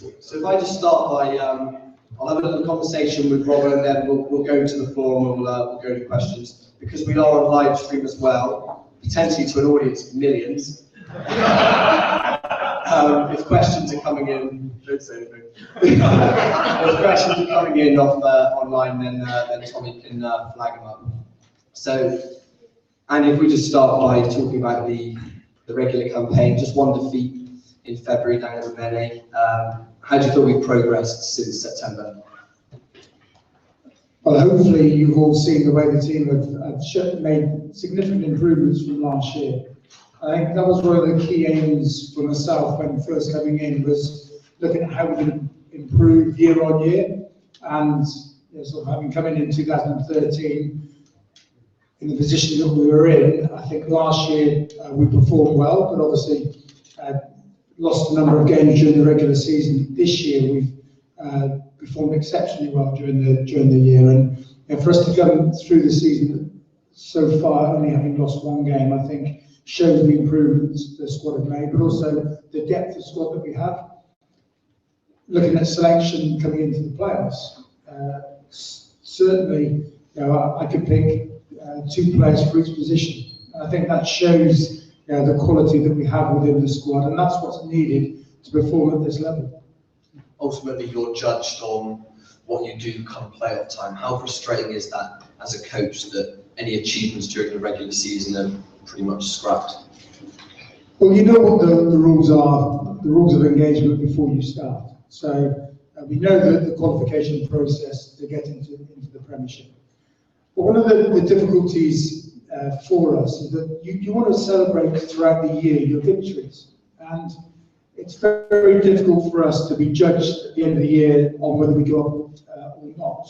So if I just start by, I'll have a little conversation with Robert, and then we'll go to the floor and we'll go to questions, because we are on live stream as well, potentially to an audience of millions. If questions are coming in, don't say anything. If questions are coming in off online, then Tommy can flag them up. So, and if we just start by talking about the regular campaign, just one defeat in February down at Rugby. How do you feel we've progressed since September? Well, hopefully you've all seen the way the team have made significant improvements from last year. I think that was one of the key aims for myself when first coming in, was looking at how we could improve year on year. And sort of having come in 2013 in the position that we were in, I think last year we performed well, but obviously lost a number of games during the regular season. This year we've performed exceptionally well during the year, and for us to come through the season so far only having lost one game, I think shows the improvements the squad have made, but also the depth of squad that we have. Looking at selection coming into the playoffs, certainly I could pick 2 players for each position. I think that shows the quality that we have within the squad, and that's what's needed to perform at this level. Ultimately, you're judged on what you do come playoff time. How frustrating is that as a coach, that any achievements during the regular season are pretty much scrapped? Well, you know what the rules are, the rules of engagement before you start. So we know that the qualification process to get into the Premiership. But one of the difficulties for us is that you want to celebrate throughout the year your victories, and it's very difficult for us to be judged at the end of the year on whether we go up or not,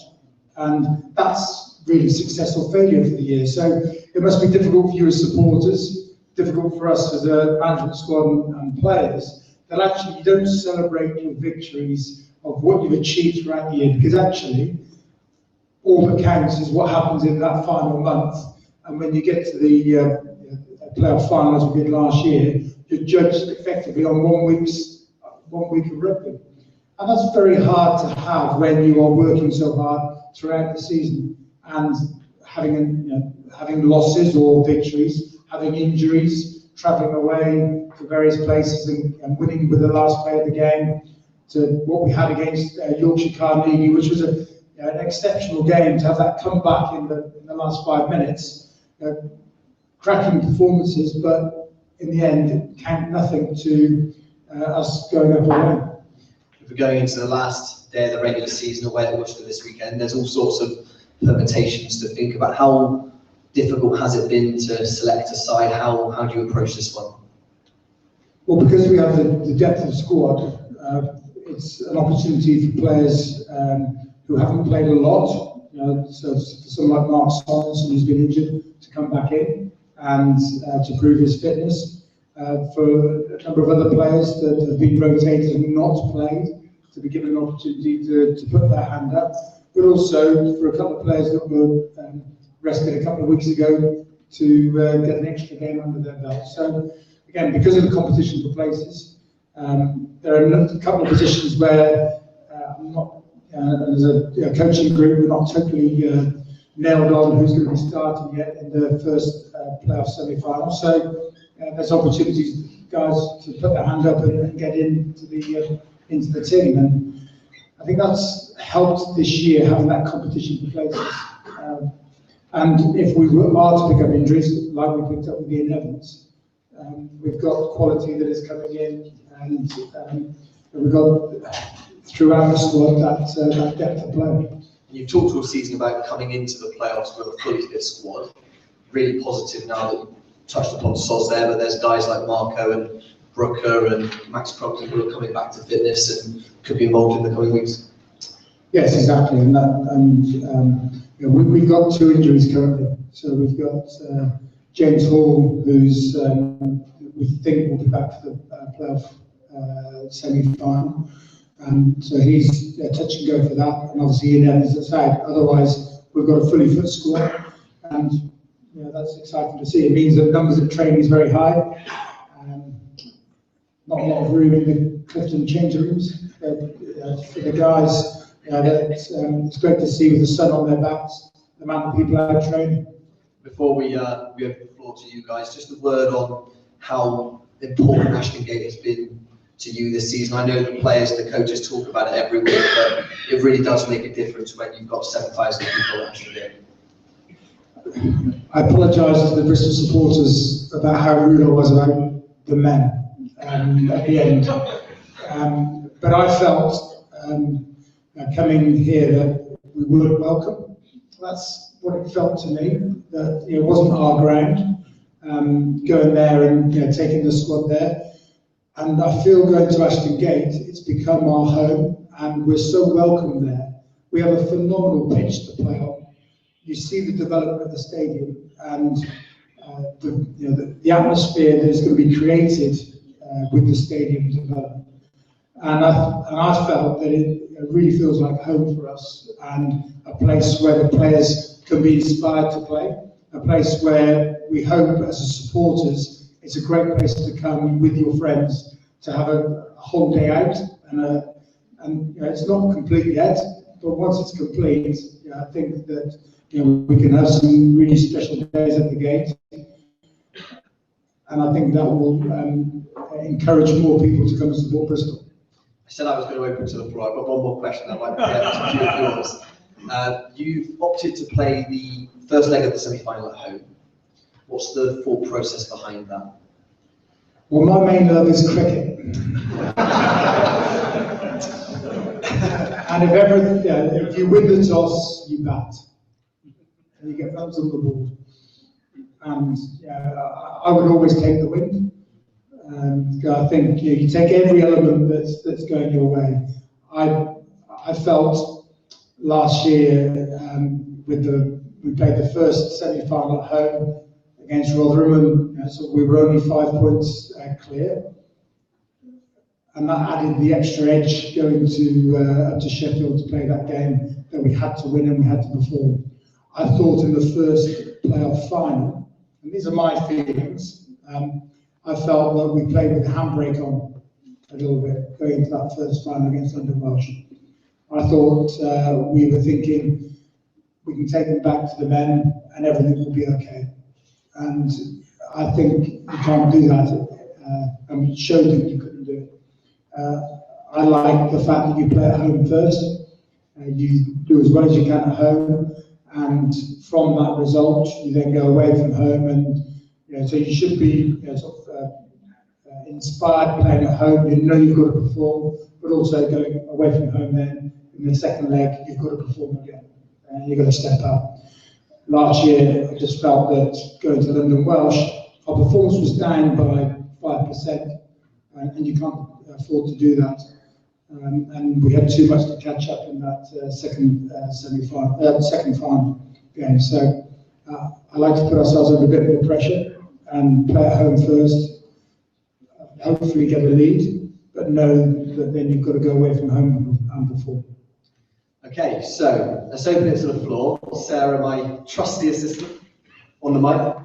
and that's really success or failure for the year. So it must be difficult for you as supporters, difficult for us as a management squad and players, that actually you don't celebrate your victories of what you've achieved throughout the year, because actually all that counts is what happens in that final month. And when you get to the playoff final, as we did last year, you're judged effectively on 1 week of rugby. And that's very hard to have when you are working so hard throughout the season, and having losses or victories, having injuries, travelling away to various places and winning with the last play of the game, to what we had against Yorkshire Carnegie, which was an exceptional game, to have that come back in the last 5 minutes. Cracking performances, but in the end, it count nothing to us going up away. If we're going into the last day of the regular season away at Worcester this weekend, there's all sorts of permutations to think about. How difficult has it been to select a side? How do you approach this one? Well, because we have the depth of squad, it's an opportunity for players who haven't played a lot. So for someone like Mark Henson, who's been injured, to come back in and to prove his fitness. For a number of other players that have been rotated and not played, to be given an opportunity to put their hand up. But also for a couple of players that were rested a couple of weeks ago to get an extra game under their belt. So again, because of the competition for places, there are a couple of positions where I'm not, as a coaching group, we're not totally nailed on who's going to be starting yet in the first playoff semi-final. So there's opportunities, guys, to put their hand up and get into the team. And I think that's helped this year, having that competition for places. And if we are to pick up injuries, like we picked up with Ian Evans, we've got quality that is coming in, and we've got throughout the squad that depth of play. You've talked all season about coming into the playoffs with a fully fit squad. Really positive now that you touched upon Soz there, but there's guys like Marco and Brooker and Max Proctor who are coming back to fitness and could be involved in the coming weeks. Yes, exactly, and we've got 2 injuries currently. So we've got James Hall, who's we think will be back for the playoff semi-final. So he's touch and go for that, and obviously Ian Evans aside. Otherwise, we've got a fully fit squad, and that's exciting to see. It means that numbers of training is very high. not a lot of room in the Clifton change rooms. But for the guys, it's great to see with the sun on their backs, the amount of people out training. Before we open the floor to you guys, just a word on how important Ashton Gate has been to you this season. I know the players, the coaches talk about it every week, but it really does make a difference when you've got 7,000 people at Ashton Gate. I apologise to the Bristol supporters about how rude I was about the men at the end. But I felt coming here that we weren't welcome. That's what it felt to me, that it wasn't our ground, going there and taking the squad there. And I feel going to Ashton Gate, it's become our home, and we're so welcome there. We have a phenomenal pitch to play on. You see the development of the stadium and the atmosphere that is going to be created with the stadium development. And I felt that it really feels like home for us, and a place where the players can be inspired to play, a place where we hope as supporters it's a great place to come with your friends to have a whole day out, and it's not complete yet, but once it's complete, I think that we can have some really special days at the gate, and I think that will encourage more people to come and support Bristol. I said I was going to open to the floor. I've got one more question I'd like to get to a few of yours. You've opted to play the first leg of the semi-final at home. What's the thought process behind that? Well, my main love is cricket. And if you win the toss, you bat. And you get runs on the board. And I would always take the win. And I think you take every element that's going your way. I felt last year we played the first semi-final at home against Rotherham, and so we were only 5 points clear, and that added the extra edge going to up to Sheffield to play that game that we had to win and we had to perform. I thought in the first playoff final, and these are my feelings, I felt that we played with the handbrake on a little bit going into that first final against London Welsh. I thought we were thinking we can take them back to the men and everything will be okay. And I think you can't do that, and we showed that you couldn't do it. I like the fact that you play at home first, you do as well as you can at home, and from that result you then go away from home, and so you should be inspired playing at home. You know you've got to perform, but also going away from home then in the second leg you've got to perform again, and you've got to step up. Last year I just felt that going to London Welsh, our performance was down by 5%, and you can't afford to do that. And we had too much to catch up in that second final game. So I like to put ourselves under a bit more pressure and play at home first, hopefully get a lead, but know that then you've got to go away from home and perform. Okay, so let's open it to the floor. Sarah, my trusty assistant, on the mic.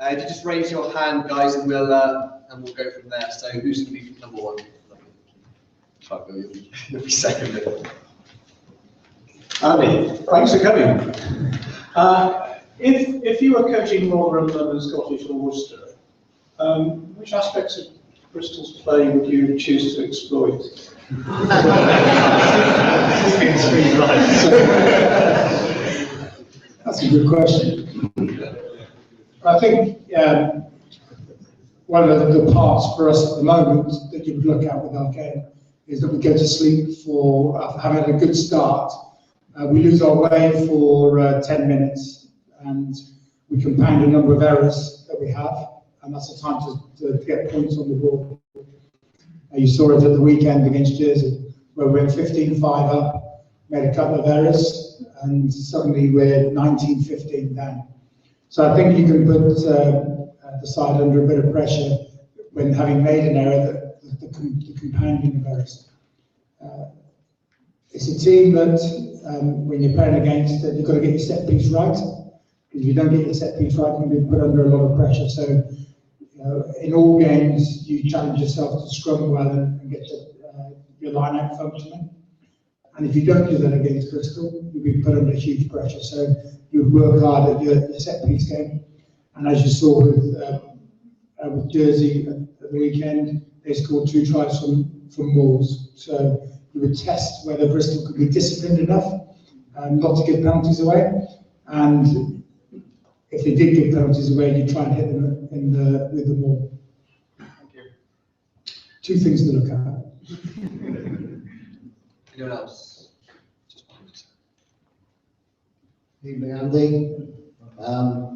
If you just raise your hand, guys, and we'll go from there. So who's going to be number one? You'll be second. Andy, thanks for coming. If you were coaching Rotherham, London, Scottish or Worcester, which aspects of Bristol's play would you choose to exploit? That's a good question. I think one of the parts for us at the moment that you would look at with our game is that we go to sleep for having a good start. We lose our way for 10 minutes and we compound a number of errors that we have, and that's the time to get points on the board. You saw it at the weekend against Jersey, where we went 15-5 up, made a couple of errors, and suddenly we're 19-15 down. So I think you can put the side under a bit of pressure when having made an error, the compounding of errors. It's a team that, when you're playing against it, you've got to get your set piece right. If you don't get your set piece right, you're going to be put under a lot of pressure. So In all games, you challenge yourself to scrum well and get your line out functioning. And if you don't do that against Bristol, you'll be put under huge pressure. So you work hard at your set piece game. And as you saw with Jersey at the weekend, they scored 2 tries from mauls. So you would test whether Bristol could be disciplined enough not to give penalties away. And if they did give penalties away, you try and hit them with the maul. Thank you. 2 things to look at. Anyone else? Evening, Andy.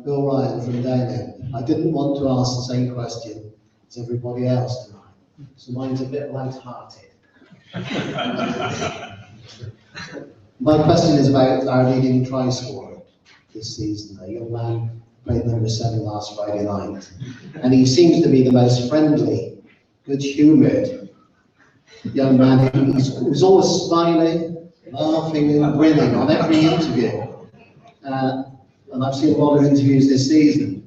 Bill Ryan from Downhill. I didn't want to ask the same question as everybody else tonight, so mine's a bit light-hearted. My question is about our leading try scorer this season, a young man played number 7 last Friday night, and he seems to be the most friendly, good-humoured young man. He's always smiling, laughing and grinning on every interview. And I've seen a lot of interviews this season,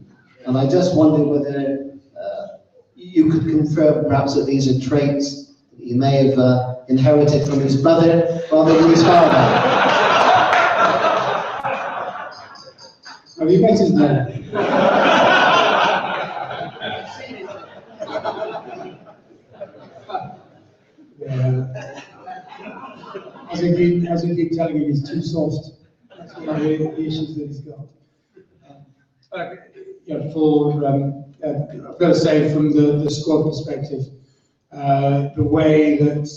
and I just wondered whether you could confirm perhaps that these are traits that he may have inherited from his brother rather than his father. Have you met his name? Yeah. As we keep telling him, he's too soft. That's one of the issues that he's got. I've got to say, from the squad perspective, the way that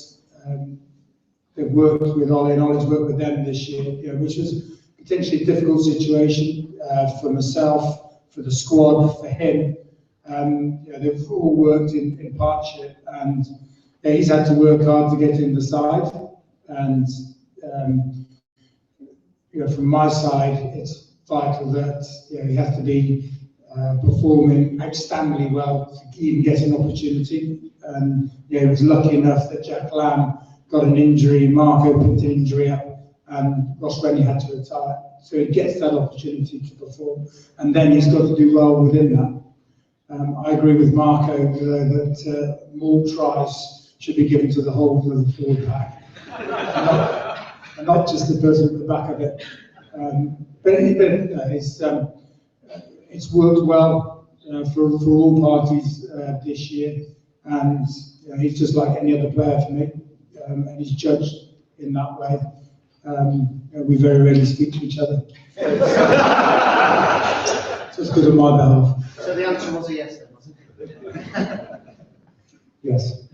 they've worked with Ollie and Ollie's worked with them this year, which was potentially a difficult situation for myself, for the squad, for him. They've all worked in partnership, and he's had to work hard to get in the side. And from my side, it's vital that he has to be performing outstandingly well to even get an opportunity. And he was lucky enough that Jack Lamb got an injury, Marco picked an injury up, and Ross Rennie had to retire. So he gets that opportunity to perform, and then he's got to do well within that. I agree with Marco that more tries should be given to the whole of the forward pack, and not just the person at the back of it. But it's worked well for all parties this year, and he's just like any other player for me, and he's judged in that way. We very rarely speak to each other. So it's good on my behalf. So the answer was a yes then, wasn't it? Yes.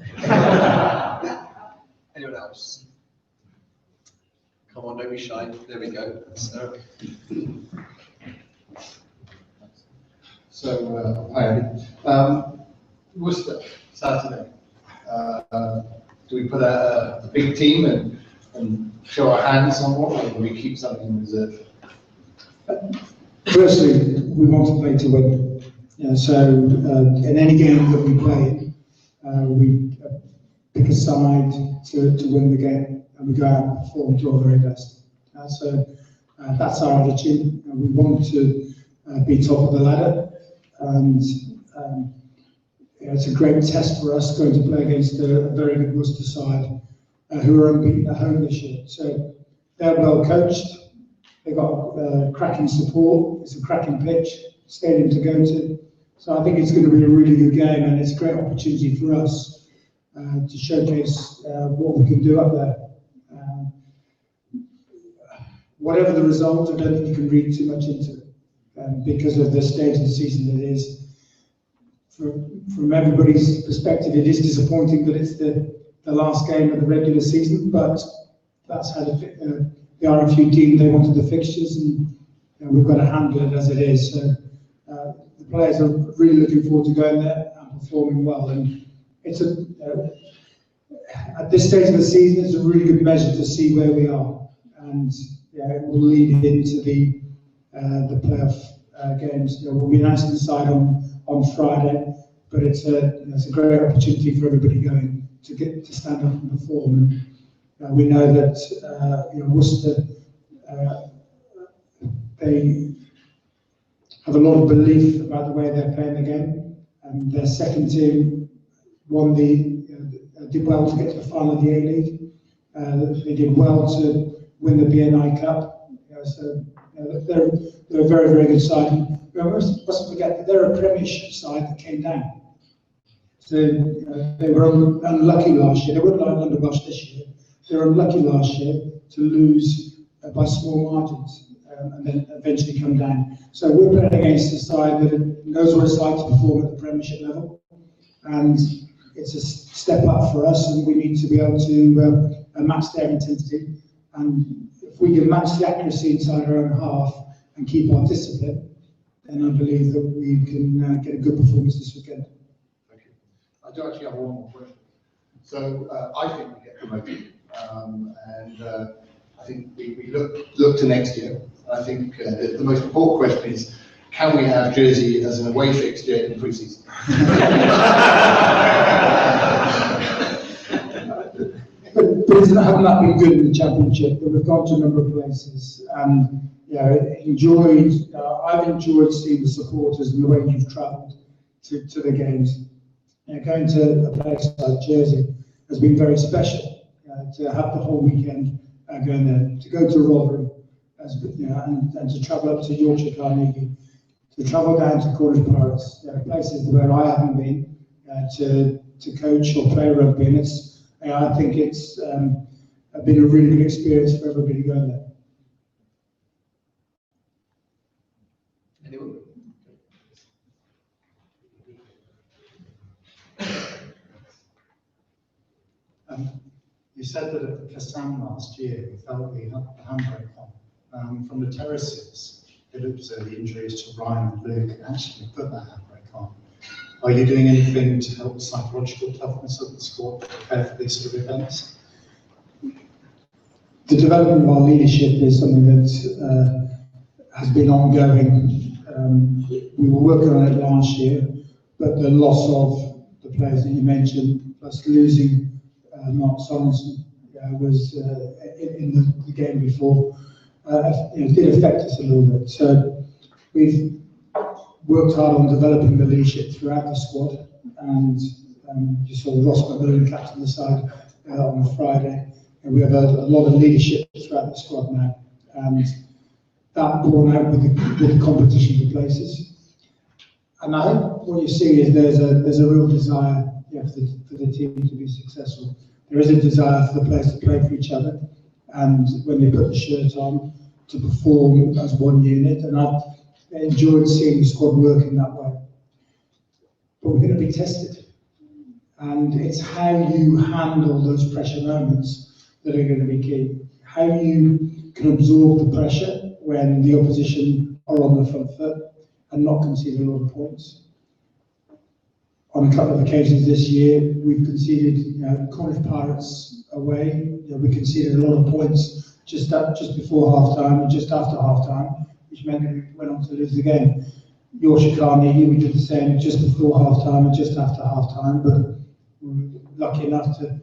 Anyone else? Come on, don't be shy. There we go. So, hi Andy. Worcester, Saturday. Do we put a big team and show our hands somewhat, or do we keep something in reserve? Firstly, we want to play to win. So in any game that we play, we pick a side to win the game, and we go out and perform to our very best. So that's our attitude. We want to be top of the ladder, and it's a great test for us going to play against a very good Worcester side who are unbeaten at home this year. So they're well coached. They've got cracking support. It's a cracking pitch, stadium to go to. So I think it's going to be a really good game, and it's a great opportunity for us to showcase what we can do up there. Whatever the result, I don't think you can read too much into it because of the stage of the season it is. From everybody's perspective, it is disappointing that it's the last game of the regular season, but that's how the RFU team, they wanted the fixtures, and we've got to handle it as it is. So the players are really looking forward to going there and performing well. And it's at this stage of the season, it's a really good measure to see where we are, and it will lead into the playoff games. We'll be announcing the side on Friday, but it's a great opportunity for everybody going to get to stand up and perform. And we know that Worcester, they have a lot of belief about the way they're playing the game, Their second team won did well to get to the final of the A-League. They did well to win the BNI Cup. So they're a very, very good side. We mustn't forget that they're a Premiership side that came down. So they were unlucky last year. They weren't like under Welsh this year. They were unlucky last year to lose by small margins and then eventually come down. So we're playing against a side that knows what it's like to perform at the Premiership level, and it's a step up for us, and we need to be able to match their intensity. And if we can match the accuracy inside our own half and keep our discipline, then I believe that we can get a good performance this weekend. Thank you. I do actually have one more question. So I think we get promoted, and I think we look to next year. I think the most important question is, can we have Jersey as an away fixture in pre-season? But haven't that been good in the Championship? That we've gone to a number of places, and I've enjoyed seeing the supporters and the way you've travelled to the games. Going to a place like Jersey has been very special. To have the whole weekend going there, to go to Rotherham, and to travel up to Yorkshire Carnegie, to travel down to Cornish Pirates, places where I haven't been, to coach or play rugby, and I think it's been a really good experience for everybody going there. Anyone? You said that at the Kasam last year, you felt the handbrake on. From the terraces, it looked as though the injuries to Ryan and Luke actually put that handbrake on. Are you doing anything to help the psychological toughness of the squad to prepare for these sort of events? The development of our leadership is something that has been ongoing. We were working on it last year, but the loss of the players that you mentioned, plus losing Mark Sorensen was in the game before, did affect us a little bit. So we've worked hard on developing the leadership throughout the squad, and you saw Ross McMillan captain the side on Friday, and we have a lot of leadership throughout the squad now, and that borne out with the competition for places. And I think what you see is there's a real desire for the team to be successful. There is a desire for the players to play for each other, and when they put the shirt on, to perform as one unit, and I've enjoyed seeing the squad work in that way. But we're going to be tested, and it's how you handle those pressure moments that are going to be key. How you can absorb the pressure when the opposition are on the front foot and not concede a lot of points. On a couple of occasions this year, we've conceded Cornish Pirates away. We conceded a lot of points just before half-time and just after half-time, which meant that we went on to lose the game. Yorkshire Carnegie, we did the same just before half-time and just after half-time, but we were lucky enough to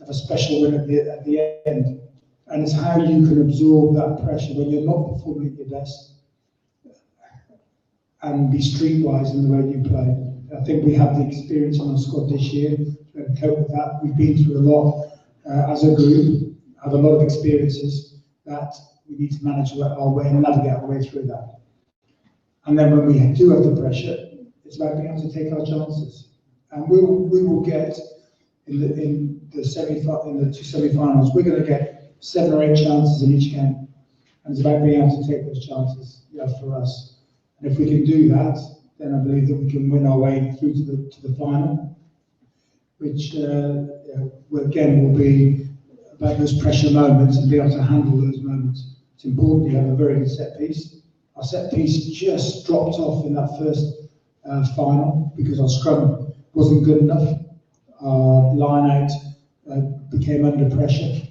have a special win at the end. And it's how you can absorb that pressure when you're not performing at your best and be streetwise in the way you play. I think we have the experience in our squad this year to cope with that. We've been through a lot as a group, have a lot of experiences that we need to manage our way and navigate our way through that. And then when we do have the pressure, it's about being able to take our chances. And we will get in the two semi-finals, we're going to get 7 or 8 chances in each game, and it's about being able to take those chances for us. And if we can do that, then I believe that we can win our way through to the final, which again will be about those pressure moments and be able to handle those moments. It's important to have a very good set piece. Our set piece just dropped off in that first final because our scrum wasn't good enough. Our line out became under pressure,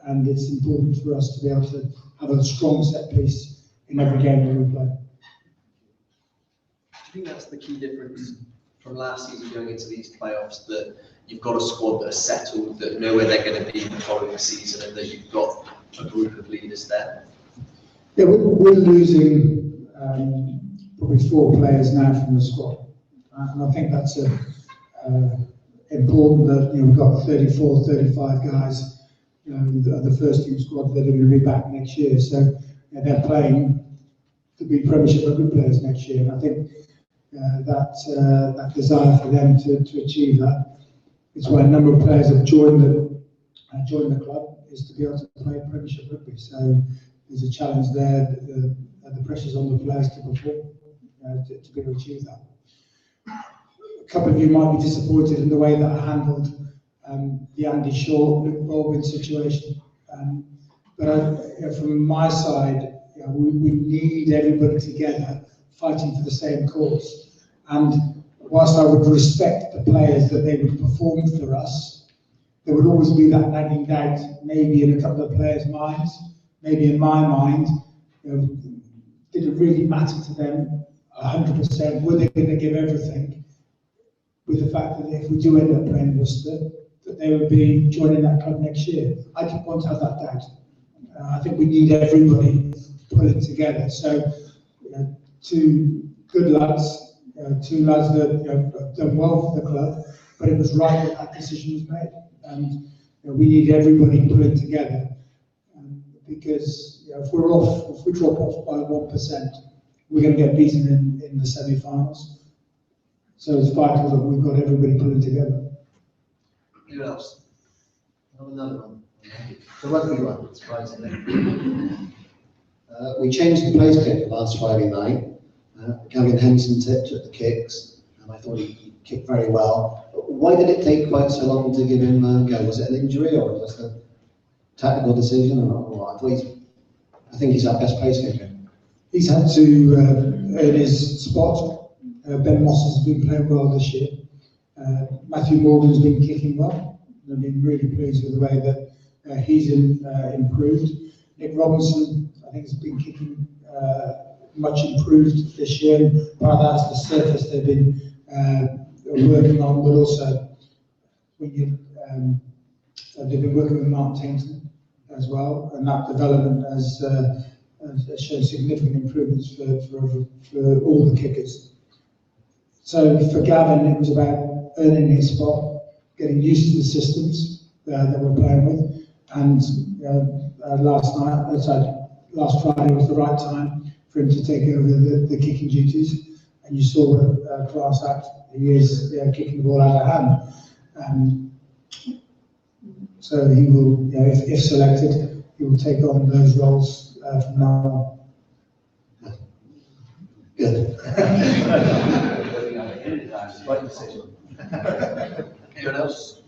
and it's important for us to be able to have a strong set piece in every game that we play. Do you think that's the key difference from last season going into these playoffs, that you've got a squad that are settled, that know where they're going to be the following season, and that you've got a group of leaders there? Yeah, we're losing probably 4 players now from the squad. And I think that's important that we've got 34, 35 guys, the first team squad that are going to be back next year. So they're playing to be Premiership rugby players next year. And I think that desire for them to achieve that is why a number of players have joined the club, is to be able to play Premiership rugby. So there's a challenge there. The pressure's on the players to perform to be able to achieve that. A couple of you might be disappointed in the way that I handled the Andy Baldwin situation. But from my side, we need everybody together fighting for the same cause. And whilst I would respect the players that they would perform for us, there would always be that nagging doubt, maybe in a couple of players' minds, maybe in my mind, did it really matter to them 100%? Were they going to give everything? With the fact that if we do end up playing Worcester, that they would be joining that club next year. I don't want to have that doubt. I think we need everybody pulling together. So, two good lads, two lads that have done well for the club, but it was right that decision was made. And we need everybody pulling together, because if we drop off by 1%, we're going to get beaten in the semi-finals. So it's vital that we've got everybody pulling together. Who else? Another one. The rugby one, surprisingly. We changed the place kick last Friday night. Gavin Henson took the kicks, and I thought he kicked very well. Why did it take quite so long to give him a go? Was it an injury or just a tactical decision? Or what? I think he's our best place kicker. He's had to earn his spot. Ben Moss has been playing well this year. Matthew Morgan's been kicking well. I've been really pleased with the way that he's improved. Nick Robinson, I think, has been kicking much improved this year. Part of that's the surface they've been working on, but also when they've been working with Mark Henson as well, and that development has shown significant improvements for all the kickers. So for Gavin, it was about earning his spot, getting used to the systems that we're playing with, and last Friday was the right time for him to take over the kicking duties, and you saw the class act he is kicking the ball out of hand. So he will, if selected, he will take on those roles from now on. Good. Right decision. Anyone else?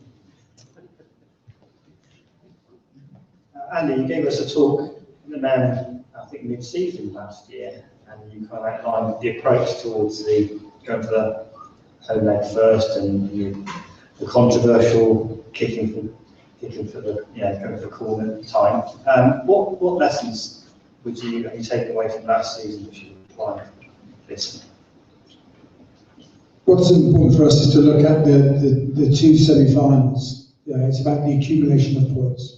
Andy, you gave us a talk around, I think, mid-season last year, and you kind of outlined the approach towards going for the home leg first, and the controversial kicking for the going for corner time. What lessons have you taken away from last season which you apply this? What's important for us is to look at the two semi-finals. It's about the accumulation of points.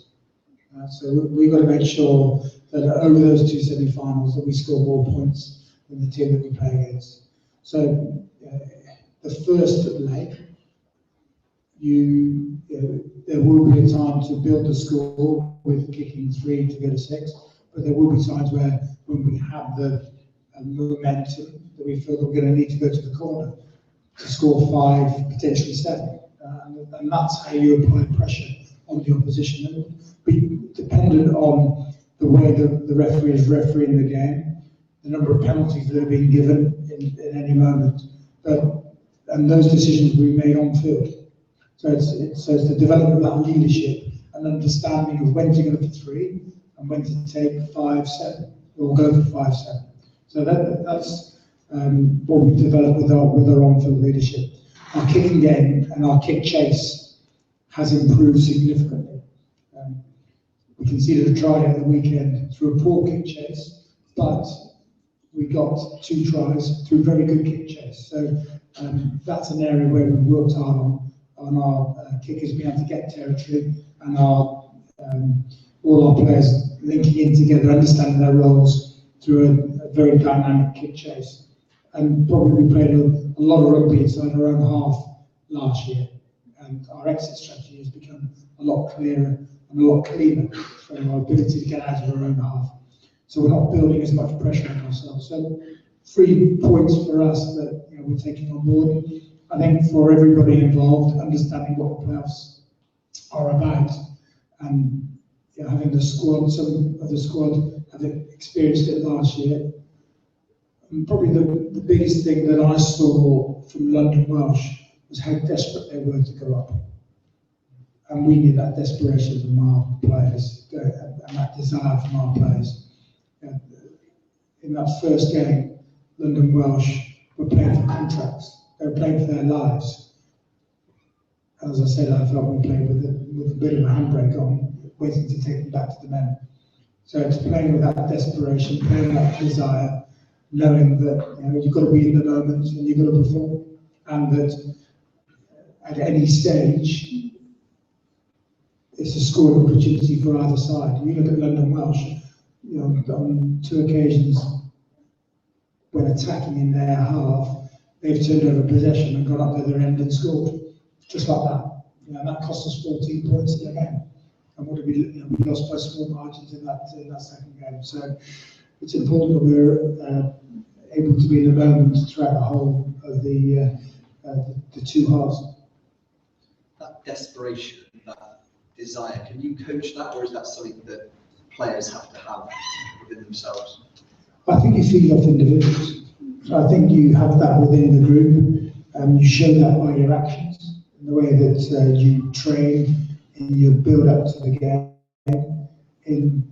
So we've got to make sure that over those two semi-finals that we score more points than the team that we play against. So the first leg, there will be a time to build the score with kicking 3 to go to 6, but there will be times when we have the momentum that we feel that we're going to need to go to the corner to score 5, potentially 7. And that's how you apply pressure on the opposition. It will be dependent on the way the referee is refereeing the game, the number of penalties that are being given in any moment, and those decisions will be made on field. So it's the development of that leadership and understanding of when to go for 3 and when to take 5, 7, or go for 5, 7. So that's what we developed with our on-field leadership. Our kicking game and our kick chase has improved significantly. We conceded a try at the weekend through a poor kick chase, but we got 2 tries through very good kick chase. So that's an area where we've worked hard on our kickers being able to get territory, and all our players linking in together, understanding their roles through a very dynamic kick chase. and probably we played a lot of rugby inside our own half last year, and our exit strategy has become a lot clearer and a lot cleaner for our ability to get out of our own half. So we're not building as much pressure on ourselves. So 3 points for us that we're taking on board. I think for everybody involved, understanding what the playoffs are about, and having the squad, some of the squad have experienced it last year. And probably the biggest thing that I saw from London Welsh was how desperate they were to go up. And we need that desperation from our players, and that desire from our players. In that first game, London Welsh were playing for contracts. They were playing for their lives. As I said, I felt we played with a bit of a handbrake on, waiting to take them back to the men. So it's playing with that desperation, playing with that desire, knowing that you've got to be in the moment and you've got to perform, and that at any stage it's a scoring opportunity for either side. You look at London Welsh, on 2 occasions when attacking in their half, they've turned over possession and gone up to their end and scored, just like that. And that cost us 14 points in the game. And what did we lost by small margins in that second game. So it's important that we're able to be in the moment throughout the whole of the 2 halves. That desperation, that desire, can you coach that, or is that something that players have to have within themselves? I think you feed off individuals. So I think you have that within the group, and you show that by your actions, in the way that you train, in your build up to the game, in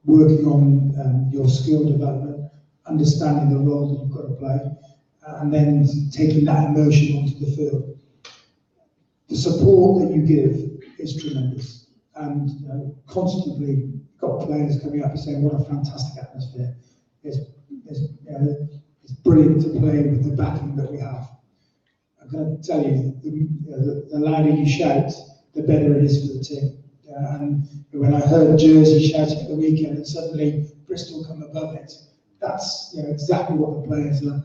working on your skill development, understanding the role that you've got to play, and then taking that emotion onto the field. The support that you give is tremendous, and constantly got players coming up and saying, what a fantastic atmosphere. It's brilliant to play with the backing that we have. I'm going to tell you, the louder you shout, the better it is for the team. And when I heard Jersey shouting at the weekend and suddenly Bristol come above it, that's exactly what the players are.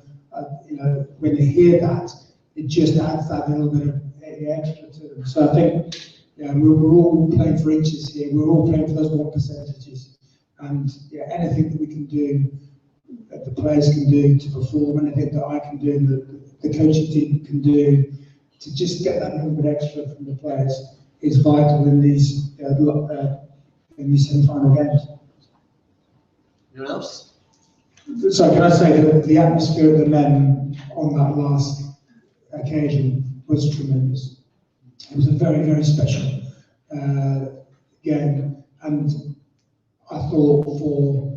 When they hear that, it just adds that little bit of extra to them. So I think we're all playing for inches here. We're all playing for those 1%, and anything that we can do, that the players can do to perform, anything that I can do, and the coaching team can do to just get that little bit extra from the players is vital in these semi-final games. Anyone else? So can I say that the atmosphere of the men on that last occasion was tremendous. It was a very, very special game, and I thought for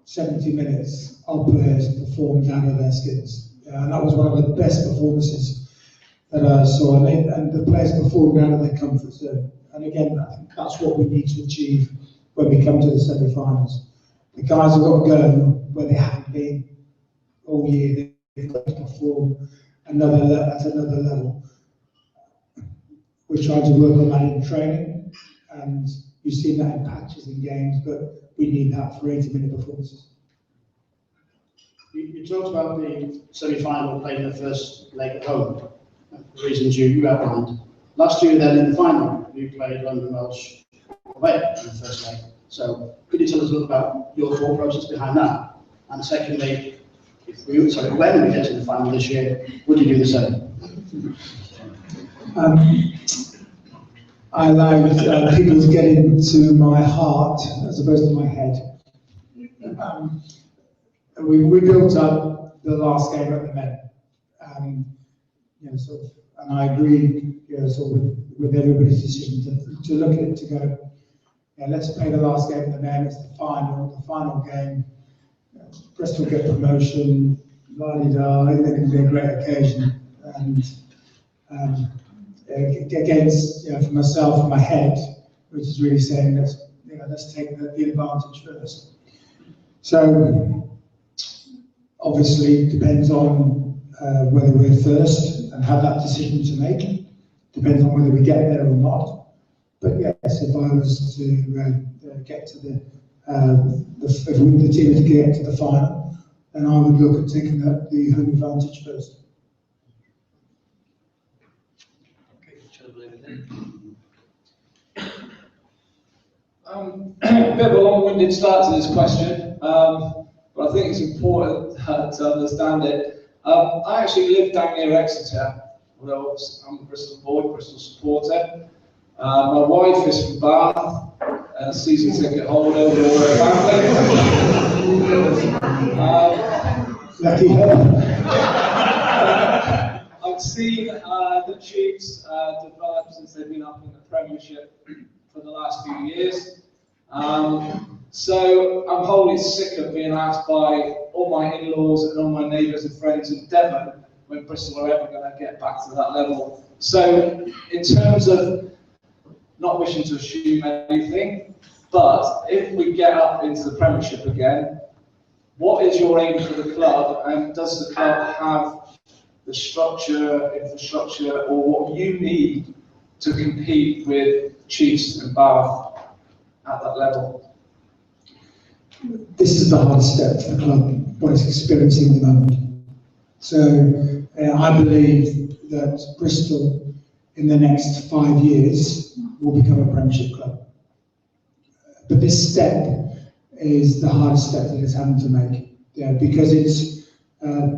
70 minutes our players performed out of their skins, and that was one of the best performances that I saw, and the players performed out of their comfort zone. And again, I think that's what we need to achieve when we come to the semi-finals. The guys have got to go where they haven't been all year. They've got to perform at another level. We're trying to work on that in training, and you've seen that in patches in games, but we need that for 80-minute performances. You talked about the semi-final playing the first leg at home, the reasons you outlined. Last year then in the final, you played London Welsh away in the first leg. So could you tell us a little about your thought process behind that? And secondly, when we get to the final this year, would you do the same? I allow people to get into my heart as opposed to my head. We built up the last game at the men, and I agree, with everybody's decision to look at it to go, let's play the last game at the men. It's the final game. Bristol get promotion, la-di-da. I think it can be a great occasion, and against, for myself, in my head, which is really saying let's take the advantage first. So obviously it depends on whether we're first and have that decision to make. Depends on whether we get there or not. But yes, if I was to get to if the team was to get to the final, and I would look at taking the home advantage first. A bit of a long-winded start to this question, but I think it's important to understand it. I actually live down near Exeter, although I'm a Bristol boy, Bristol supporter. My wife is from Bath, season ticket holder with all her family. Lucky her. I've seen the Chiefs develop since they've been up in the Premiership for the last few years. So I'm wholly sick of being asked by all my in-laws and all my neighbours and friends in Devon when Bristol are ever going to get back to that level. So in terms of not wishing to assume anything, but if we get up into the Premiership again, what is your aim for the club, and does the club have the structure, infrastructure, or what you need to compete with Chiefs and Bath at that level? This is the hardest step for the club, what it's experiencing at the moment. So I believe that Bristol, in the next 5 years, will become a Premiership club. But this step is the hardest step that it's having to make, because it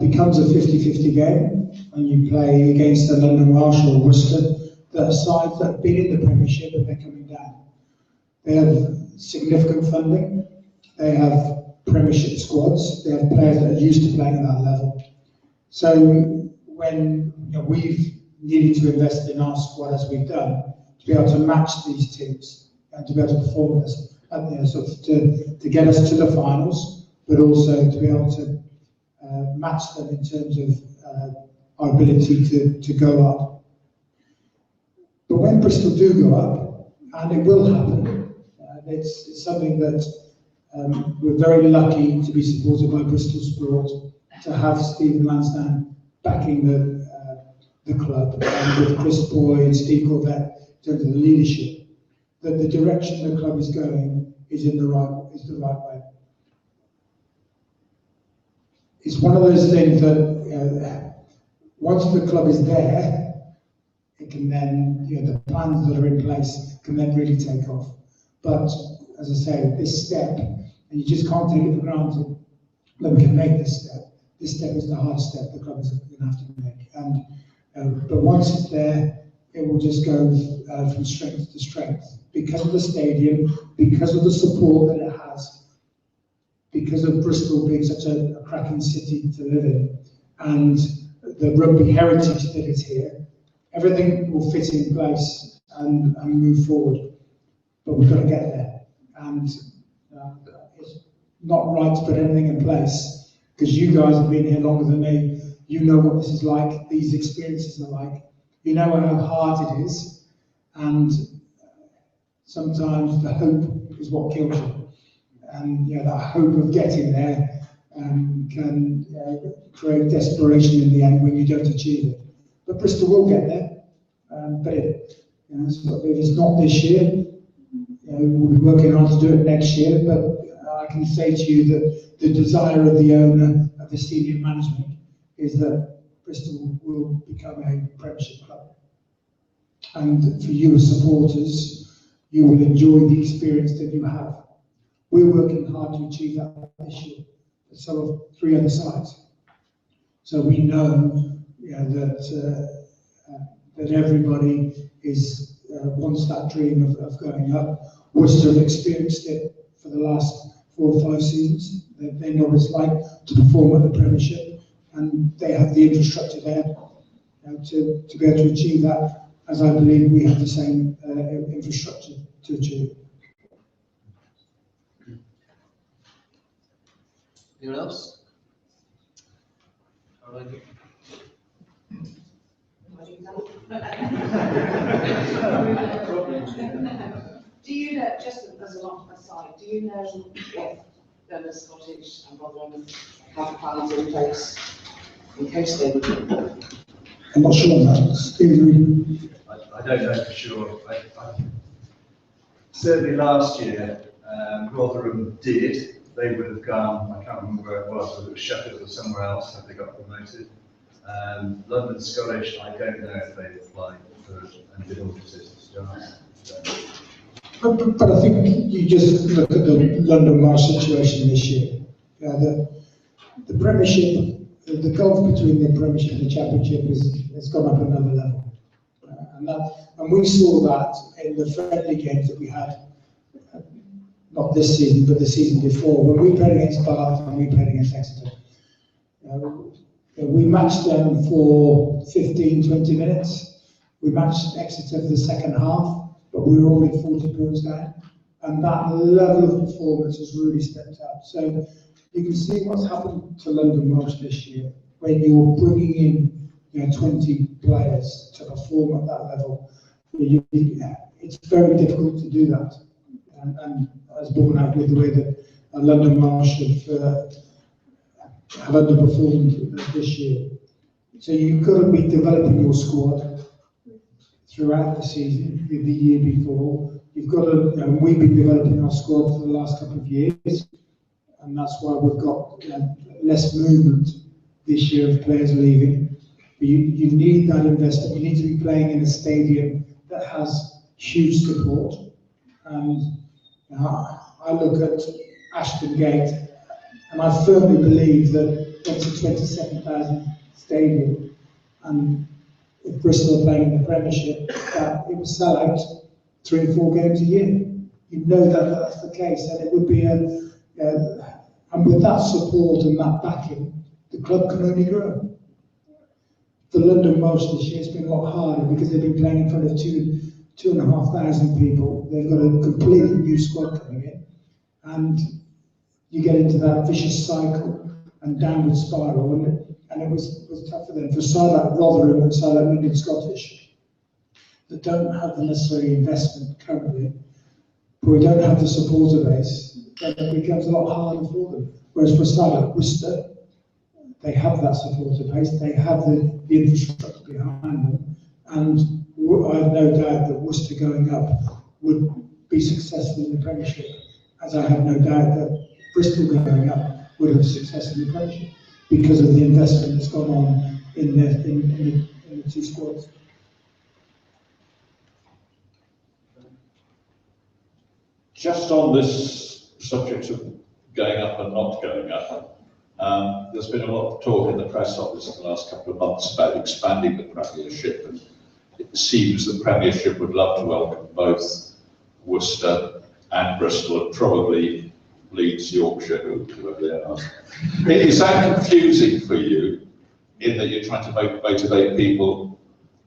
becomes a 50-50 game when you play against the London Welsh or Worcester, that are sides that have been in the Premiership and they're coming down. They have significant funding, they have Premiership squads, they have players that are used to playing at that level. So when we've needed to invest in our squad as we've done, to be able to match these teams and to be able to perform this, sort of to get us to the finals, but also to be able to match them in terms of our ability to go up. But when Bristol do go up, and it will happen, it's something that we're very lucky to be supported by Bristol Sport, to have Stephen Lansdown backing the club, and with Chris Boyd, Steve Corvette, in terms of the leadership, that the direction the club is going is the right way. It's one of those things that once the club is there, it can then, the plans that are in place can then really take off. But as I say, this step, and you just can't take it for granted that we can make this step. This step is the hardest step the club is going to have to make. And but once it's there, it will just go from strength to strength, because of the stadium, because of the support that it has, because of Bristol being such a cracking city to live in, and the rugby heritage that is here. Everything will fit in place and move forward, but we've got to get there. And it's not right to put anything in place, because you guys have been here longer than me. You know what this is like, these experiences are like. You know how hard it is, and sometimes the hope is what kills you. And that hope of getting there can create desperation in the end when you don't achieve it. But Bristol will get there. But if it's not this year, we'll be working on to do it next year. But I can say to you that the desire of the owner, of the senior management, is that Bristol will become a Premiership club. And for you as supporters, you will enjoy the experience that you have. We're working hard to achieve that this year. So of 3 other sides. So we know that everybody wants that dream of going up. Worcester have experienced it for the last 4 or 5 seasons. They know what it's like to perform at the Premiership, and they have the infrastructure there to be able to achieve that, as I believe we have the same infrastructure to achieve. Anyone else? Do you know, just as a long aside, do you know if the Scottish and Rotherham have plans in place in case they would? I'm not sure on that. Steve, I don't know for sure. Certainly last year, Rotherham did. they would have gone, I can't remember where it was, whether it was Sheffield or somewhere else, if they got promoted. London Scottish, I don't know if they applied for and did audited to start. But I think you just look at the London Marsh situation this year. The Premiership, the gulf between the Premiership and the Championship has gone up another level. And we saw that in the friendly games that we had, not this season, but the season before, when we played against Bath and we played against Exeter. We matched them for 15, 20 minutes. We matched Exeter for the second half, but we were already 40 points down. And that level of performance has really stepped up. So you can see what's happened to London Marsh this year, when you're bringing in 20 players to perform at that level. It's very difficult to do that. And as borne out with the way that London Marsh have underperformed this year. So you've got to be developing your squad throughout the season, the year before. You've got to, we've been developing our squad for the last couple of years, and that's why we've got less movement this year of players leaving. But you need that investment. You need to be playing in a stadium that has huge support. And I look at Ashton Gate, and I firmly believe that it's a 27,000 stadium, and if Bristol are playing in the Premiership, that it will sell out 3 or 4 games a year. You know that that's the case, and it would be and with that support and that backing, the club can only grow. For London Marsh this year, it's been a lot harder because they've been playing in front of 2,500 people. They've got a completely new squad coming in, and you get into that vicious cycle and downward spiral, and it was tough for them. For a side like Rotherham and side like London Scottish, that don't have the necessary investment currently, but we don't have the supporter base, then it becomes a lot harder for them. Whereas for a side like Worcester, they have that supporter base, they have the infrastructure behind them, and I have no doubt that Worcester going up would be successful in the Premiership, as I have no doubt that Bristol going up would have success in the Premiership because of the investment that's gone on in the 2 squads. Just on this subject of going up and not going up, there's been a lot of talk in the press office in the last couple of months about expanding the Premiership, and it seems the Premiership would love to welcome both Worcester and Bristol, and probably Leeds, Yorkshire, whoever they are. Is that confusing for you, in that you're trying to motivate people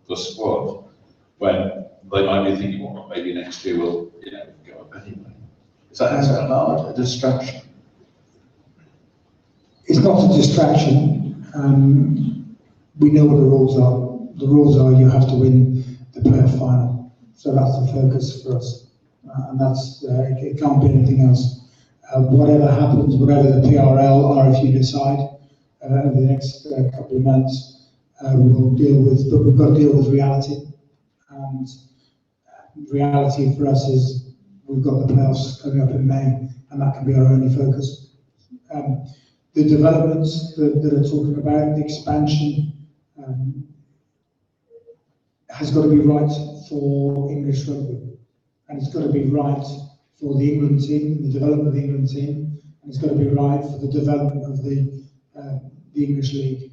for squad, when they might be thinking, well, maybe next year we'll go up anyway? Is that not a distraction? It's not a distraction. We know what the rules are. The rules are you have to win the playoff final. So that's the focus for us. And that's it can't be anything else. Whatever happens, whatever the PRL, RFU decide over the next couple of months, we'll deal with, but we've got to deal with reality. And reality for us is we've got the playoffs coming up in May, and that can be our only focus. The developments that are talking about, the expansion, has got to be right for English rugby, and it's got to be right for the England team, the development of the England team, and it's got to be right for the development of the English League.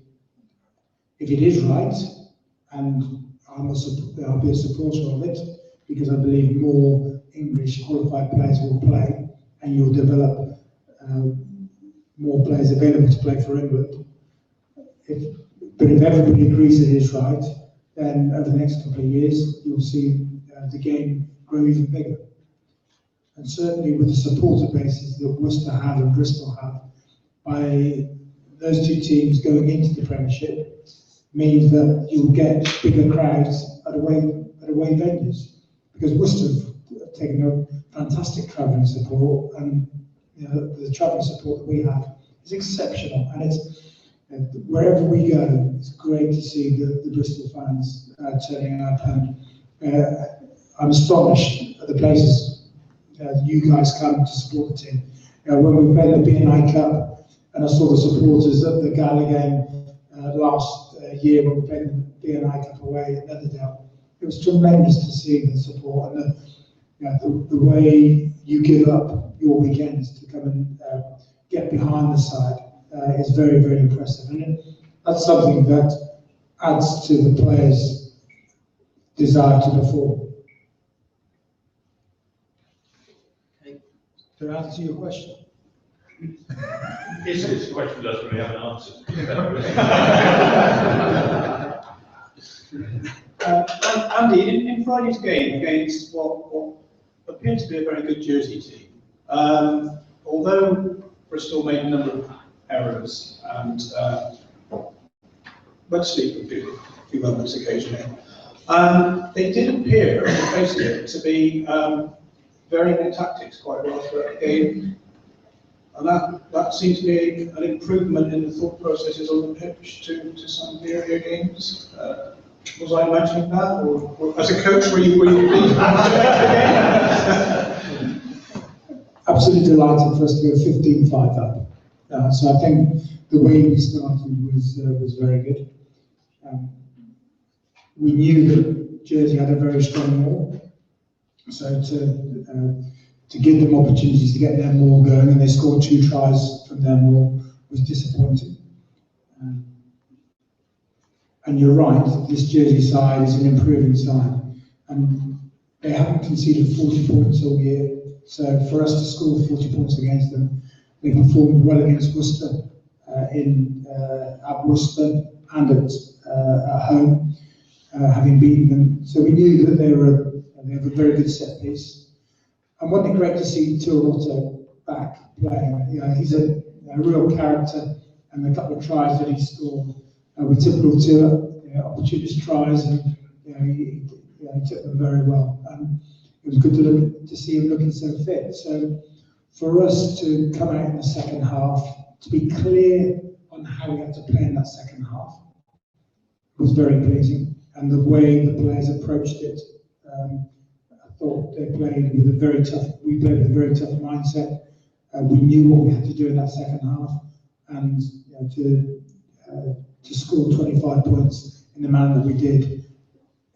If it is right, and I'll be a supporter of it, because I believe more English qualified players will play, and you'll develop more players available to play for England. But if everybody agrees it is right, then over the next couple of years, you'll see the game grow even bigger. And certainly with the supporter bases that Worcester have and Bristol have, by those 2 teams going into the Premiership, means that you'll get bigger crowds at away venues. Because Worcester have taken a fantastic travelling support, and the travelling support that we have is exceptional. And it's wherever we go, it's great to see the Bristol fans turning out. And I'm astonished at the places you guys come to support the team. When we played the BNI Cup, and I saw the supporters at the Gala game last year when we played the BNI Cup away at Leatherdale, it was tremendous to see the support and the way you give up your weekends to come and get behind the side is very, very impressive. And that's something that adds to the players' desire to perform. Okay. Did I answer your question? His question doesn't really have an answer. Andy, in Friday's game against what appeared to be a very good Jersey team, although Bristol made a number of errors and went to sleep a few moments occasionally, they did appear, on the face of it, to be varying their tactics quite well throughout the game. And that seemed to be an improvement in the thought processes on the pitch to some of the earlier games. Was I imagining that, or as a coach, were you pleased? Absolutely delighted for us to go 15-5 up. So I think the way we started was very good. We knew that Jersey had a very strong maul, so to give them opportunities to get their maul going, and they scored 2 tries from their maul, was disappointing. And you're right, this Jersey side is an improving side. And they haven't conceded 40 points all year. So for us to score 40 points against them, they performed well against Worcester, at Worcester and at home, having beaten them. So we knew that they have a very good set piece. And wasn't it great to see Turoto back playing? He's a real character, and the couple of tries that he scored were typical to opportunist tries, and he took them very well. It was good to see him looking so fit. So for us to come out in the second half, to be clear on how we had to play in that second half, was very pleasing. And the way the players approached it, I thought they played with a very tough. We played with a very tough mindset. We knew what we had to do in that second half, and to score 25 points in the manner that we did,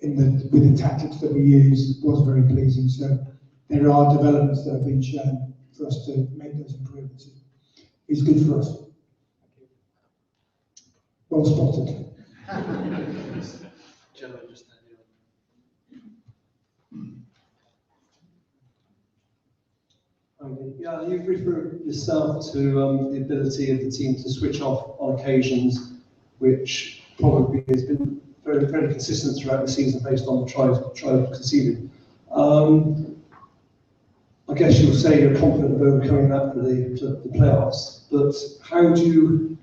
with the tactics that we used, was very pleasing. So there are developments that have been shown for us to make those improvements. It's good for us. Well spotted. Yeah, you've referred yourself to the ability of the team to switch off on occasions, which probably has been very, very consistent throughout the season based on the tries conceded. I guess you'll say you're confident of overcoming that for the playoffs, but how do you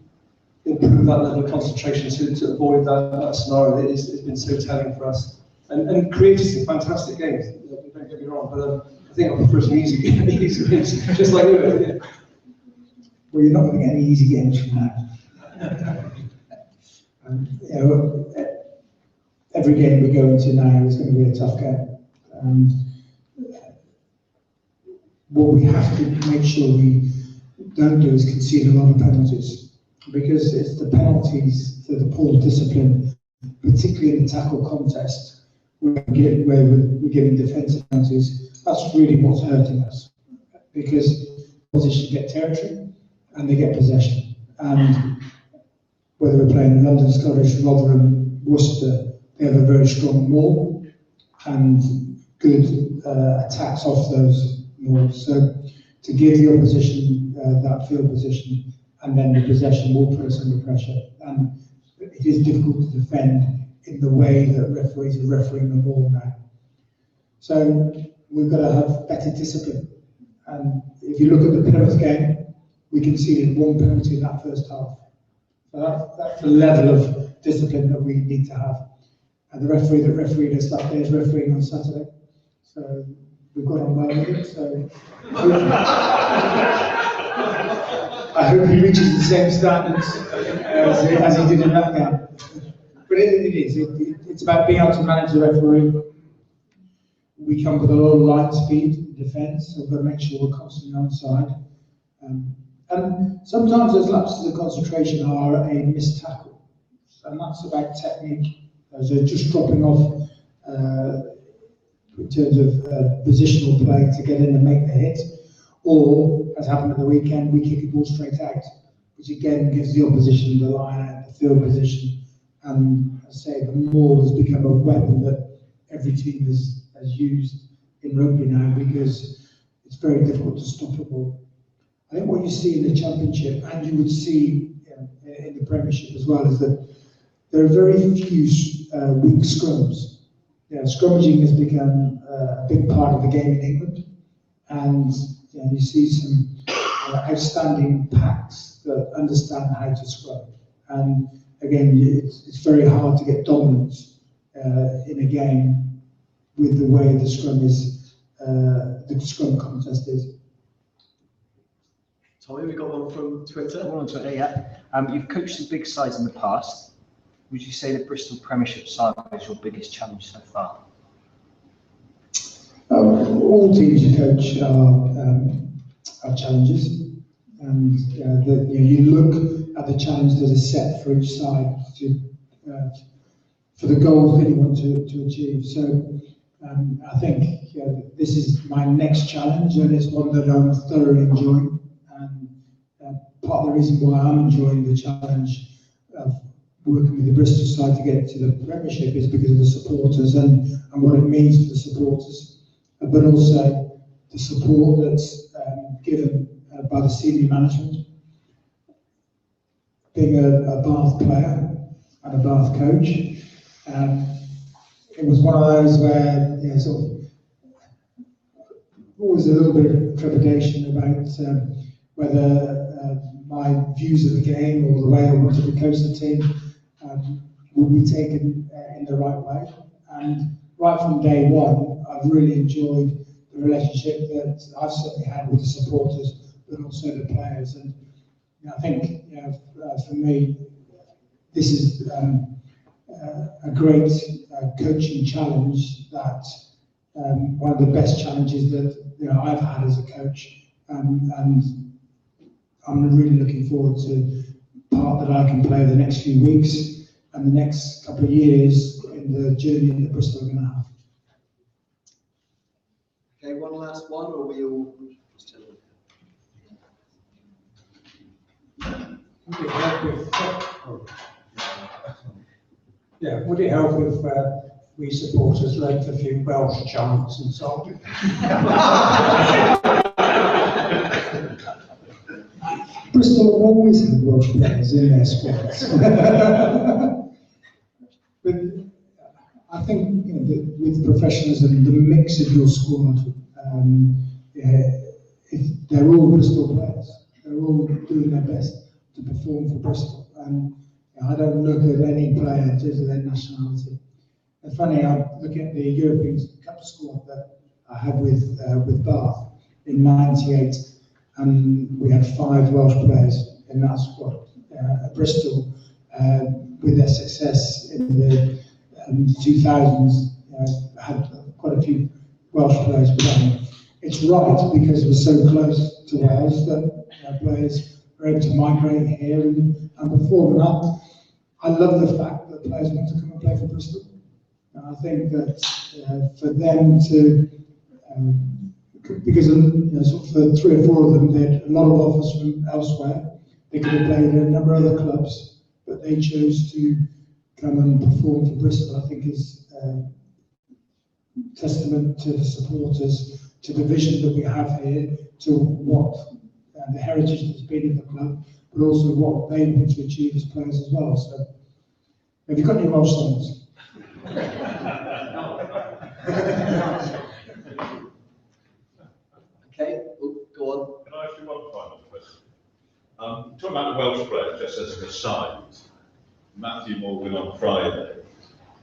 improve that level of concentration to avoid that scenario that has been so telling for us? And created some fantastic games, don't get me wrong, but I think I prefer some easy games, just like you. Well, you're not going to get any easy games from that. Every game we go into now is going to be a tough game. What we have to make sure we don't do is concede a lot of penalties, because it's the penalties that the poor discipline, particularly in the tackle contest, where we're giving defensive penalties. That's really what's hurting us, because opposition get territory and they get possession. And whether we're playing London, Scottish, Rotherham, Worcester, they have a very strong maul and good attacks off those mauls. So to give the opposition that field position and then the possession will put us under pressure. And it is difficult to defend in the way that referees are refereeing the ball now. So we've got to have better discipline. And if you look at the Plymouth game, we conceded 1 penalty in that first half. So that's the level of discipline that we need to have. And the referee that refereed us that day is refereeing on Saturday. So we've got on well with it. So I hope he reaches the same standards as he did in that game. But it's about being able to manage the referee. We come with a lot of light speed in defence, so we've got to make sure we're constantly on side. And sometimes those lapses of concentration are a missed tackle, and that's about technique. So just dropping off in terms of positional play to get in and make the hit, or as happened at the weekend, we kick a ball straight out, which again gives the opposition the line out, the field position, and I say the maul has become a weapon that every team has used in rugby now, because it's very difficult to stop a ball. I think what you see in the Championship, and you would see in the Premiership as well, is that there are very few weak scrums. Scrummaging has become a big part of the game in England, and you see some outstanding packs that understand how to scrum. And again, it's very hard to get dominance in a game with the way the scrum is, the scrum contest is. Tommy, we got one from Twitter. One on Twitter, yeah. You've coached the big sides in the past. Would you say the Bristol Premiership side is your biggest challenge so far? All teams you coach are challenges, and you look at the challenge that is set for each side for the goals that you want to achieve. So I think this is my next challenge, and it's one that I'm thoroughly enjoying. And part of the reason why I'm enjoying the challenge of working with the Bristol side to get to the Premiership is because of the supporters and what it means to the supporters, but also the support that's given by the senior management. Being a Bath player and a Bath coach, it was one of those where sort of always a little bit of trepidation about whether my views of the game or the way I wanted to coach the team would be taken in the right way. And right from day one, I've really enjoyed the relationship that I've certainly had with the supporters, but also the players. And I think for me, this is a great coaching challenge, that one of the best challenges that I've had as a coach, and I'm really looking forward to the part that I can play the next few weeks and the next couple of years in the journey that Bristol are going to have. Okay, one last one, or we all just tell Would it help if, would it help if we supporters learnt a few Welsh chants and so on? Bristol have always had Welsh players in their squads. But I think with professionalism, the mix of your squad, they're all Bristol players. They're all doing their best to perform for Bristol. And I don't look at any player in terms of their nationality. It's funny, I'm looking at the European Cup squad that I had with Bath in '98, and we had 5 Welsh players in that squad. Bristol, with their success in the 2000s, had quite a few Welsh players playing. It's right, because we're so close to Wales, that players are able to migrate here and perform. And I love the fact that players want to come and play for Bristol. And I think that for them to, because sort of for 3 or 4 of them, they had a lot of offers from elsewhere. They could have played in a number of other clubs, but they chose to come and perform for Bristol. I think is testament to the supporters, to the vision that we have here, to what the heritage that's been in the club, but also what they want to achieve as players as well. So, have you got any Welsh songs? Okay, well, go on. Can I ask you one final question? Talking about the Welsh players, just as an aside, Matthew Morgan on Friday,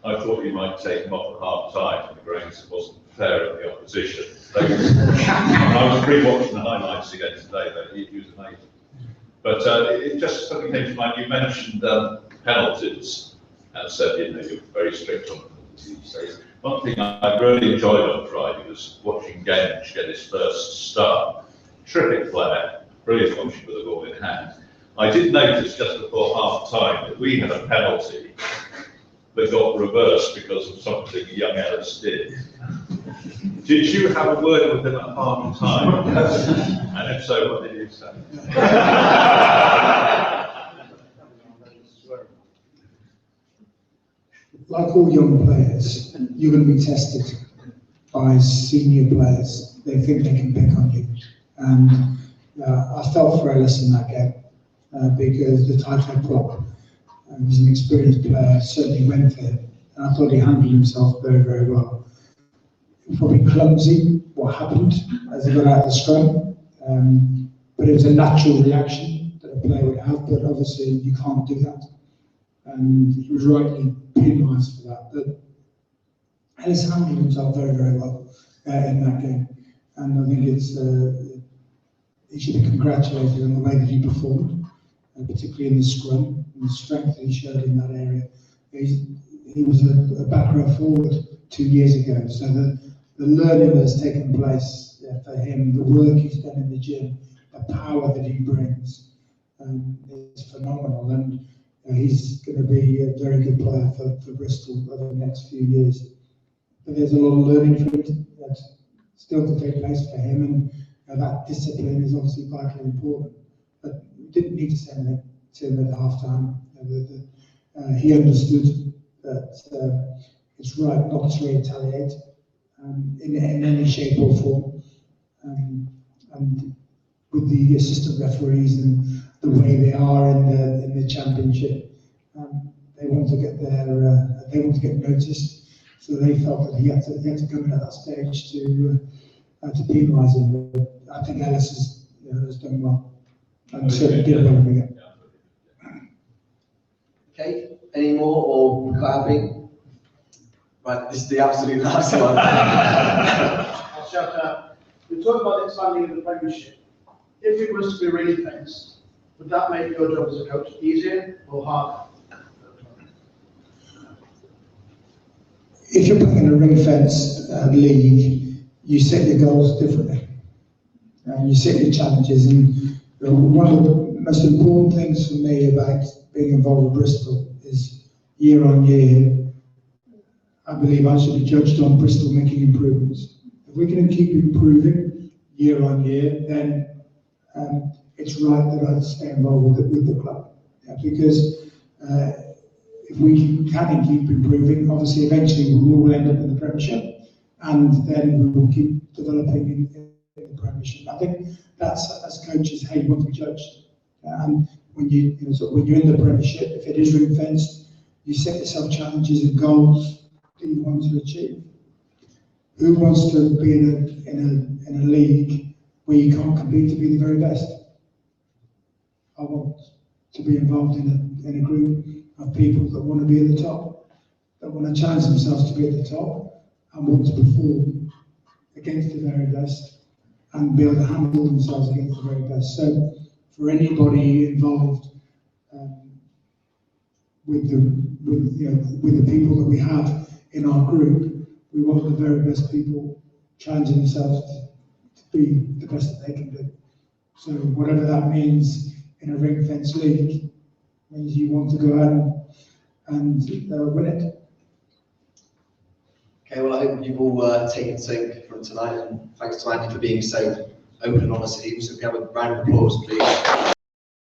I thought you might take him off at half time on the grounds it wasn't fair at the opposition. I was re-watching the highlights again today, though. He was amazing. But it just something came to mind. You mentioned penalties and said you're very strict on them these days. One thing I really enjoyed on Friday was watching Genge get his first start. Terrific player, brilliant watching with the ball in hand. I did notice just before half time that we had a penalty that got reversed because of something young Ellis did. Did you have a word with him at half time? And if so, what did you say? Like all young players, you're going to be tested by senior players. They think they can pick on you. And I felt for Ellis in that game because the title prop, he's an experienced player, certainly went for him. And I thought he handled himself very, very well. Probably clumsy what happened as he got out of the scrum, but it was a natural reaction that a player would have, but obviously you can't do that. And he was rightly penalised for that. But Ellis handled himself very, very well in that game. And I think he should be congratulated on the way that he performed, particularly in the scrum, and the strength that he showed in that area. He was a back row forward 2 years ago, so the learning that has taken place for him, the work he's done in the gym, the power that he brings is phenomenal. And he's going to be a very good player for Bristol over the next few years. But there's a lot of learning for him that's still to take place for him, and that discipline is obviously vitally important. But we didn't need to say anything to him at half time. He understood that it's right not to retaliate in any shape or form. And with the assistant referees and the way they are in the championship, they want to get noticed. So they felt that he had to come in at that stage to penalise him. But I think Ellis has done well and certainly did well again. Okay, any more or happy? Right, this is the absolute last one. I'll shout out. We talked about expanding the Premiership. If it was to be ring-fenced, would that make your job as a coach easier or harder? If you're playing in a ring-fenced league, you set your goals differently. And you set your challenges. And one of the most important things for me about being involved with Bristol is year on year, I believe I should be judged on Bristol making improvements. If we can keep improving year on year, then it's right that I stay involved with the club. Because if we can keep improving, obviously eventually we will end up in the Premiership, and then we will keep developing in the Premiership. I think that's, as coaches, how you want to be judged. And when you're in the Premiership, if it is ring fenced, you set yourself challenges and goals that you want to achieve. Who wants to be in a league where you can't compete to be the very best? I want to be involved in a group of people that want to be at the top, that want to challenge themselves to be at the top and want to perform against the very best and be able to handle themselves against the very best. So for anybody involved with the people that we have in our group, we want the very best people challenging themselves to be the best that they can do. So whatever that means in a ring fence league, means you want to go out and win it. Okay, well, I hope you've all taken something from tonight, and thanks to Andy for being so open and honest. So can we have a round of applause, please?